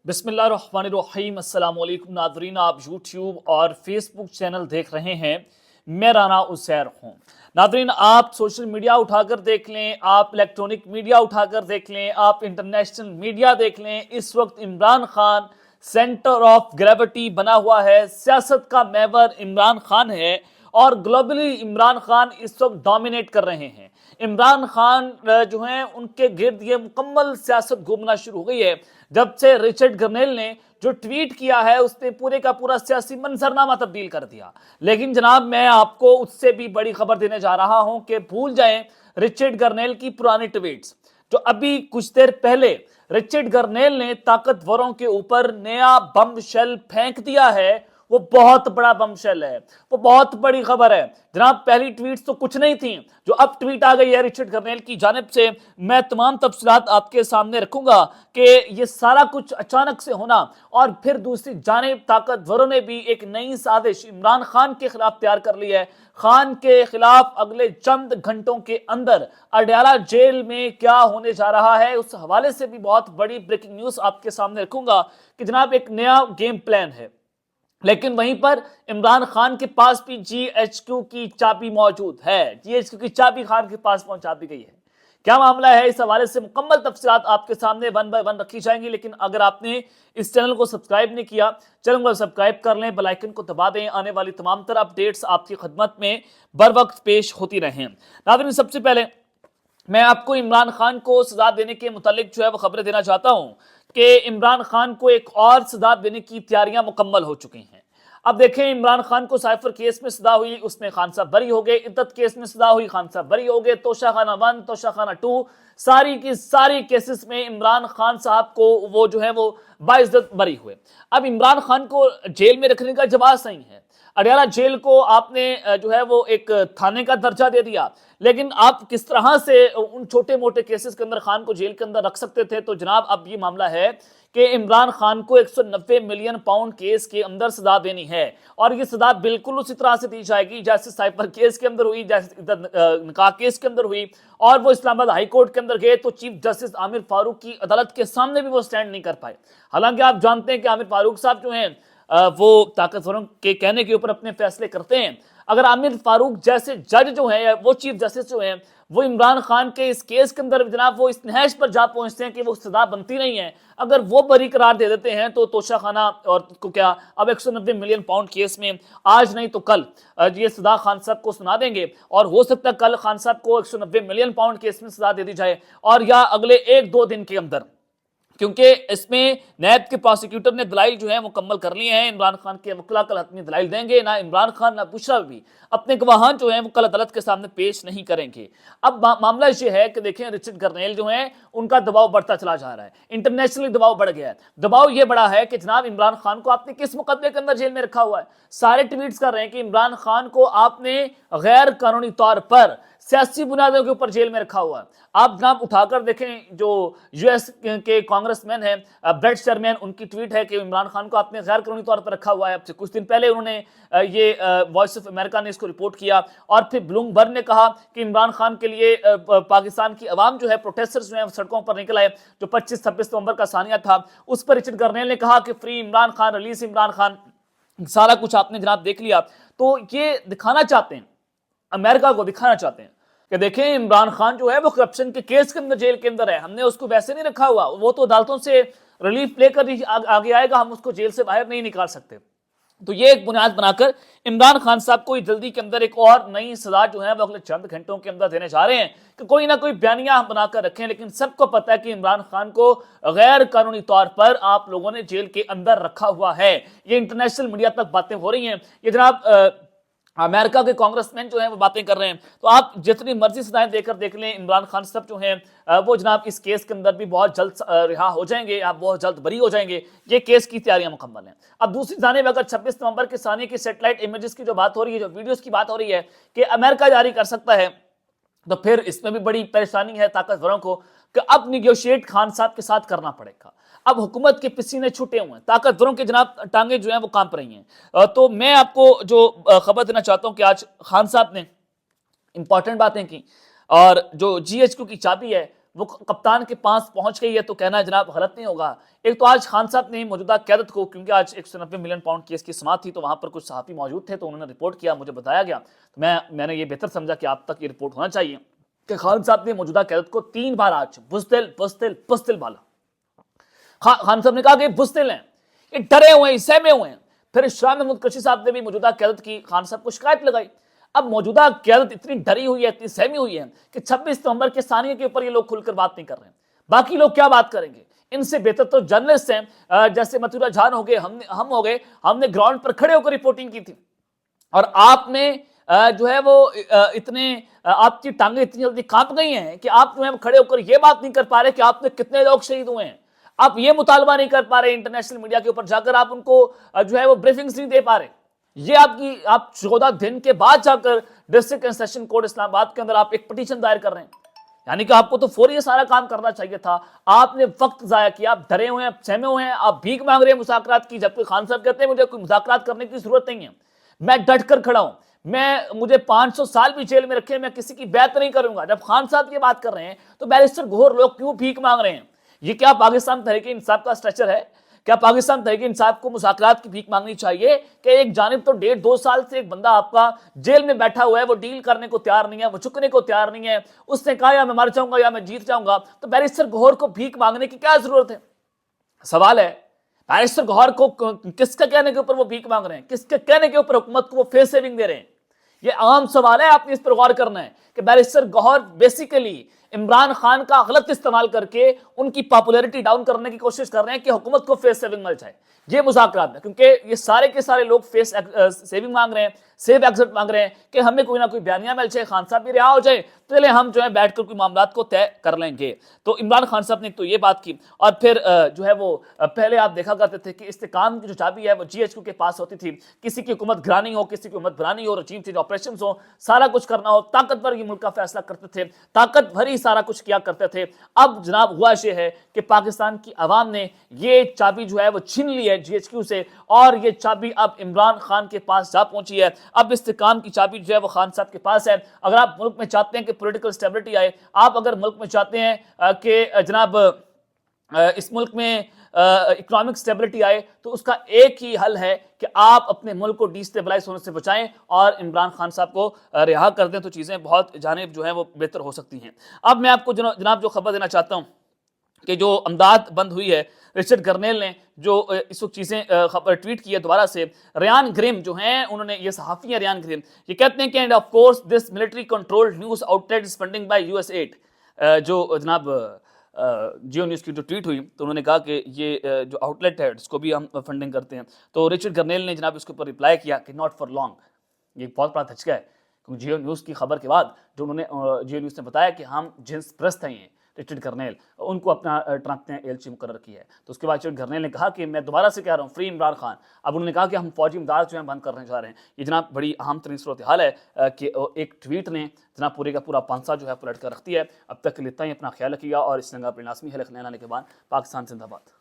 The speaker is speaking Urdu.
بسم اللہ الرحمن الرحیم۔ السلام علیکم ناظرین، آپ یوٹیوب اور فیس بک چینل دیکھ رہے ہیں، میں رانا عزیر ہوں۔ ناظرین، آپ سوشل میڈیا اٹھا کر دیکھ لیں، آپ الیکٹرونک میڈیا اٹھا کر دیکھ لیں، آپ انٹرنیشنل میڈیا دیکھ لیں، اس وقت Imran Khan centre of gravity بنا ہوا ہے، سیاست کا محور عمران خان ہے اور گلوبلی عمران خان اس وقت ڈومینیٹ کر رہے ہیں۔ عمران خان جو ہیں ان کے گرد یہ مکمل سیاست گھومنا شروع ہو گئی ہے۔ جب سے رچرڈ گرنیل نے جو ٹویٹ کیا ہے اس نے پورے کا پورا سیاسی منظرنامہ تبدیل کر دیا۔ لیکن جناب، میں آپ کو اس سے بھی بڑی خبر دینے جا رہا ہوں کہ بھول جائیں رچرڈ گرنیل کی پرانی ٹویٹس جو ابھی کچھ دیر پہلے رچرڈ گرنیل نے طاقتوروں کے اوپر نیا بم شیل پھینک دیا ہے۔ وہ بہت بڑا بم شیل ہے، وہ بہت بڑی خبر ہے جناب۔ پہلی ٹویٹس تو کچھ نہیں تھیں، جو اب ٹویٹ آ گئی ہے رچرڈ گرنیل کی جانب سے، میں تمام تفصیلات آپ کے سامنے رکھوں گا کہ یہ سارا کچھ اچانک سے ہونا، اور پھر دوسری جانب طاقتوروں نے بھی ایک نئی سازش عمران خان کے خلاف تیار کر لی ہے۔ خان کے خلاف اگلے چند گھنٹوں کے اندر اڈیالہ جیل میں کیا ہونے جا رہا ہے، اس حوالے سے بھی بہت بڑی بریکنگ نیوز آپ کے سامنے رکھوں گا کہ جناب ایک نیا گیم پلان ہے۔ لیکن وہیں پر عمران خان کے پاس بھی جی ایچ کیو کی چابی موجود ہے، جی ایچ کیو کی چابی خان کے پاس پہنچا دی گئی ہے۔ کیا معاملہ ہے، اس حوالے سے مکمل تفصیلات آپ کے سامنے ون بائی ون رکھی جائیں گی۔ لیکن اگر آپ نے اس چینل کو سبسکرائب نہیں کیا، چینل کو سبسکرائب کر لیں، بیل آئیکن کو دبا دیں، آنے والی تمام تر اپڈیٹس آپ کی خدمت میں بر وقت پیش ہوتی رہیں۔ ناظرین، سب سے پہلے میں آپ کو عمران خان کو سزا دینے کے متعلق جو ہے وہ خبریں دینا چاہتا ہوں کہ عمران خان کو ایک اور سزا دینے کی تیاریاں مکمل ہو چکی ہیں۔ اب دیکھیں، عمران خان کو سائفر کیس میں سزا ہوئی، اس میں خان صاحب بری ہو گئے، عدت کیس میں سزا ہوئی، خان صاحب بری ہو گئے، توشہ خانہ 1، توشہ خانہ 2، ساری کی ساری کیسز میں عمران خان صاحب کو وہ جو ہے وہ باعزت بری ہوئے۔ اب عمران خان کو جیل میں رکھنے کا جواز صحیح ہے۔ اڈیالہ جیل کو آپ نے جو ہے وہ ایک تھانے کا درجہ دے دیا، لیکن آپ کس طرح سے ان چھوٹے موٹے کیسز کے اندر خان کو جیل کے اندر رکھ سکتے تھے؟ تو جناب اب یہ معاملہ ہے کہ عمران خان کو 190 ملین پاؤنڈ کیس کے اندر سزا دینی ہے، اور یہ سزا بالکل اسی طرح سے دی جائے گی جیسے سائفر کیس کے اندر ہوئی، جیسے نکاح کیس کے اندر ہوئی۔ اور وہ اسلام آباد ہائی کورٹ کے اندر گئے تو چیف جسٹس عامر فاروق کی عدالت کے سامنے بھی وہ سٹینڈ نہیں کر پائے۔ حالانکہ آپ جانتے ہیں کہ عامر فاروق صاحب جو ہیں وہ طاقتوروں کے کہنے کے اوپر اپنے فیصلے کرتے ہیں۔ اگر عامر فاروق جیسے جج جو ہیں، وہ چیف جسٹس جو ہیں، وہ عمران خان کے اس کیس کے اندر جناب وہ اس نہج پر جا پہنچتے ہیں کہ وہ سزا بنتی نہیں ہے، اگر وہ بری قرار دے دیتے ہیں تو توشہ خانہ اور کو کیا اب 190 ملین پاؤنڈ کیس میں آج نہیں تو کل یہ سزا خان صاحب کو سنا دیں گے، اور ہو سکتا ہے کل خان صاحب کو 190 ملین پاؤنڈ کیس میں سزا دے دی جائے، اور یا اگلے 1-2 دن کے اندر، کیونکہ اس میں نیب کے پروسیکیوٹر نے دلائل جو ہیں مکمل کر لیے ہیں۔ عمران خان کے وکلا کل حتمی دلائل دیں گے، نہ عمران خان نہ بشرا بھی اپنے گواہان جو ہیں وہ کل عدالت کے سامنے پیش نہیں کریں گے۔ اب معاملہ یہ ہے کہ دیکھیں، رچرڈ گرنیل جو ہیں ان کا دباؤ بڑھتا چلا جا رہا ہے، انٹرنیشنلی دباؤ بڑھ گیا ہے۔ دباؤ یہ بڑا ہے کہ جناب عمران خان کو آپ نے کس مقدمے کے اندر جیل میں رکھا ہوا ہے؟ سارے ٹویٹس کر رہے ہیں کہ عمران خان کو آپ نے غیر قانونی طور پر سیاسی بنیادوں کے اوپر جیل میں رکھا ہوا ہے۔ آپ جناب اٹھا کر دیکھیں، جو یو ایس کے کانگریس مین ہیں بریٹ شرمین، ان کی ٹویٹ ہے کہ عمران خان کو آپ نے غیر قانونی طور پر رکھا ہوا ہے۔ اب سے کچھ دن پہلے انہوں نے یہ وائس آف امریکہ نے اس کو رپورٹ کیا، اور پھر بلومبرگ نے کہا کہ عمران خان کے لیے پاکستان کی عوام جو ہے، پروٹیسٹرز جو ہیں سڑکوں پر نکل آئے، جو 25-26 نومبر کا ثانیہ تھا، اس پر رچرڈ گرنیل نے کہا کہ فری عمران خان، ریلیز عمران خان، سارا کچھ آپ نے جناب دیکھ لیا۔ تو یہ دکھانا چاہتے ہیں، امریکہ کو دکھانا چاہتے ہیں کہ دیکھیں عمران خان جو ہے وہ کرپشن کے کیس کے اندر جیل کے اندر ہے، ہم نے اس کو ویسے نہیں رکھا ہوا، وہ تو عدالتوں سے ریلیف لے کر آگے آئے گا، ہم اس کو جیل سے باہر نہیں نکال سکتے۔ تو یہ ایک بنیاد بنا کر عمران خان صاحب کو جلدی کے اندر ایک اور نئی سزا جو ہے وہ اگلے چند گھنٹوں کے اندر دینے جا رہے ہیں کہ کوئی نہ کوئی بیانیہ ہم بنا کر رکھیں۔ لیکن سب کو پتہ ہے کہ عمران خان کو غیر قانونی طور پر آپ لوگوں نے جیل کے اندر رکھا ہوا ہے۔ یہ انٹرنیشنل میڈیا تک باتیں ہو رہی ہیں، یہ جناب امریکہ کے کانگریس مین جو ہیں وہ باتیں کر رہے ہیں۔ تو آپ جتنی مرضی سزائیں دے کر دیکھ لیں، عمران خان صاحب جو ہیں وہ جناب اس کیس کے اندر بھی بہت جلد رہا ہو جائیں گے، آپ بہت جلد بری ہو جائیں گے۔ یہ کیس کی تیاریاں مکمل ہیں۔ اب دوسری جانب اگر 26 نومبر کے ثانیے کی سیٹلائٹ امیجز کی جو بات ہو رہی ہے، جو ویڈیوز کی بات ہو رہی ہے کہ امریکہ جاری کر سکتا ہے، تو پھر اس میں بھی بڑی پریشانی ہے طاقتوروں کو کہ اب نیگوشیٹ خان صاحب کے ساتھ کرنا پڑے گا۔ اب حکومت کے پسینے چھوٹے ہوئے ہیں، طاقتوروں کے جناب ٹانگیں جو ہیں وہ کانپ رہی ہیں۔ تو میں آپ کو جو خبر دینا چاہتا ہوں کہ آج خان صاحب نے امپورٹنٹ باتیں کی، اور جو جی ایچ کیو کی چابی ہے وہ کپتان کے پاس پہنچ گئی ہے تو کہنا جناب غلط نہیں ہوگا۔ ایک تو آج خان صاحب نے موجودہ قیادت کو، کیونکہ آج 190 ملین پاؤنڈ کیس کی سماعت تھی تو وہاں پر کچھ صحافی موجود تھے تو انہوں نے رپورٹ کیا، مجھے بتایا گیا تو میں نے یہ بہتر سمجھا کہ آپ تک یہ رپورٹ ہونا چاہیے کہ خان صاحب نے موجودہ قیادت کو 3 بار آج بزدل بالا۔ خان صاحب نے کہا کہ بزدل ہیں، یہ ڈرے ہوئے ہیں، سہمے ہوئے ہیں۔ پھر شاہ محمود قریشی صاحب نے بھی موجودہ قیادت کی خان صاحب کو شکایت لگائی۔ اب موجودہ قیادت اتنی ڈری ہوئی ہے، اتنی سہمی ہوئی ہے کہ 26 نومبر کے ثانیے کے اوپر یہ لوگ کھل کر بات نہیں کر رہے ہیں۔ باقی لوگ کیا بات کریں گے؟ ان سے بہتر تو جرنلسٹ ہیں، جیسے متورا جھان ہو گئے، ہم ہو گئے، ہم نے گراؤنڈ پر کھڑے ہو کر رپورٹنگ کی تھی، اور آپ نے جو ہے وہ اتنے آپ کی ٹانگیں اتنی جلدی کانپ گئی ہیں کہ آپ جو ہے کھڑے ہو کر یہ بات نہیں کر پا رہے کہ آپ نے کتنے لوگ شہید ہوئے ہیں۔ آپ یہ مطالبہ نہیں کر پا رہے انٹرنیشنل میڈیا کے اوپر جا کر، آپ ان کو جو ہے وہ بریفنگز نہیں دے پا رہے۔ یہ آپ 14 دن کے بعد جا کر ڈسٹرکٹ اینڈ سیشن کورٹ اسلام آباد کے اندر آپ ایک پٹیشن دائر کر رہے ہیں، یعنی کہ آپ کو تو فوری یہ سارا کام کرنا چاہیے تھا۔ آپ نے وقت ضائع کیا، آپ ڈرے ہوئے ہیں، سہمے ہوئے ہیں، آپ بھیک مانگ رہے ہیں مذاکرات کی، جبکہ خان صاحب کہتے ہیں مجھے کوئی مذاکرات کرنے کی ضرورت نہیں ہے، میں ڈٹ کر کھڑا ہوں، مجھے 500 سال بھی جیل میں رکھے، میں کسی کی بیعت نہیں کروں گا۔ جب خان صاحب یہ بات کر رہے ہیں تو بیرسٹر گوہر لوگ کیوں بھیک مانگ رہے ہیں؟ یہ کیا پاکستان تحریک انصاف کا اسٹرکچر ہے؟ کیا پاکستان تحریک انصاف کو مذاکرات کی بھیک مانگنی چاہیے کہ ایک جانب تو 1.5-2 سال سے ایک بندہ آپ کا جیل میں بیٹھا ہوا ہے، وہ ڈیل کرنے کو تیار نہیں ہے، وہ چکنے کو تیار نہیں ہے، اس نے کہا یا میں مر جاؤں گا یا میں جیت جاؤں گا، تو بیرسٹر گوہر کو بھیک مانگنے کی کیا ضرورت ہے؟ سوال ہے بیرسٹر گوہر کو کس کے کہنے کے اوپر وہ بھیک مانگ رہے ہیں؟ کس کے کہنے کے اوپر حکومت کو وہ فیس سیونگ دے رہے ہیں؟ یہ عام سوال ہے، آپ نے اس پر غور کرنا ہے کہ بیرسٹر گوہر بیسیکلی عمران خان کا غلط استعمال کر کے ان کی پاپولیرٹی ڈاؤن کرنے کی کوشش کر رہے ہیں کہ حکومت کو فیس سیونگ مل جائے۔ یہ مذاکرات ہے، کیونکہ یہ سارے کے سارے لوگ فیس سیونگ مانگ رہے ہیں، سیو ایگزٹ مانگ رہے ہیں کہ ہمیں کوئی نہ کوئی بیانیہ مل جائے، خان صاحب بھی رہا ہو جائے، تو چلے ہم جو ہے بیٹھ کر کوئی معاملات کو طے کر لیں گے۔ تو عمران خان صاحب نے تو یہ بات کی، اور پھر جو ہے وہ پہلے آپ دیکھا کرتے تھے کہ استحکام کی جو چابی ہے وہ GHQ کے پاس ہوتی تھی، کسی کی حکومت گرانی ہو، کسی کی حکومت بنانی ہو، رجیم چینج آپریشنز ہو، سارا کچھ کرنا ہو، طاقتور یہ ملک کا فیصلہ کرتے تھے، طاقت بھر ہی سارا کچھ کیا کرتے تھے۔ اب جناب ہوا یہ ہے کہ پاکستان کی عوام نے یہ چابی جو ہے وہ چھین لی ہے GHQ سے، اور یہ چابی اب عمران خان کے پاس جا پہنچی ہے۔ اب استحکام کی چابی جو ہے وہ خان صاحب کے پاس ہے۔ اگر آپ ملک میں چاہتے ہیں کہ پولیٹیکل سٹیبلٹی آئے، آپ اگر ملک میں چاہتے ہیں کہ جناب اس ملک میں اکنامک سٹیبلٹی آئے، تو اس کا ایک ہی حل ہے کہ آپ اپنے ملک کو ڈی سٹیبلائز ہونے سے بچائیں اور عمران خان صاحب کو رہا کر دیں، تو چیزیں بہت جانب جو ہیں وہ بہتر ہو سکتی ہیں۔ اب میں آپ کو جناب جو خبر دینا چاہتا ہوں کہ جو امداد بند ہوئی ہے، رچرڈ گرنیل نے جو اس وقت چیزیں خبر ٹویٹ کی ہے دوبارہ سے، ریان گریم جو ہیں، انہوں نے، یہ صحافی ہیں ریان گریم، یہ کہتے ہیں کہ and of course this military controlled news outlet is funding by US aid. جو جناب جیو نیوز کی جو ٹویٹ ہوئی تو انہوں نے کہا کہ یہ جو آؤٹ لیٹ ہے اس کو بھی ہم فنڈنگ کرتے ہیں، تو رچرڈ گرنیل نے جناب اس کے اوپر رپلائی کیا کہ ناٹ فار لانگ۔ یہ بہت بڑا دھچکا ہے، کیونکہ جیو نیوز کی خبر کے بعد جو انہوں نے جیو نیوز نے بتایا کہ ہم جنس پرست ہیں، رچرڈ گرنیل ان کو اپنا ٹرمپ نے ایلچی مقرر کی ہے، تو اس کے بعد رچرڈ گرنیل نے کہا کہ میں دوبارہ سے کہہ رہا ہوں فری عمران خان۔ اب انہوں نے کہا کہ ہم فوجی امداد جو ہے بند کرنے جا رہے ہیں۔ یہ جناب بڑی اہم ترین صورتحال ہے کہ ایک ٹویٹ نے جناب پورے کا پورا پانسا جو ہے پلٹ کر رکھ دیا ہے۔ اب تک کے لیے اتنا ہی، اپنا خیال رکھیے گا، اور اس لنگا پر ناسمی ہے لکھنے لانے کے بعد پاکستان زندہ باد۔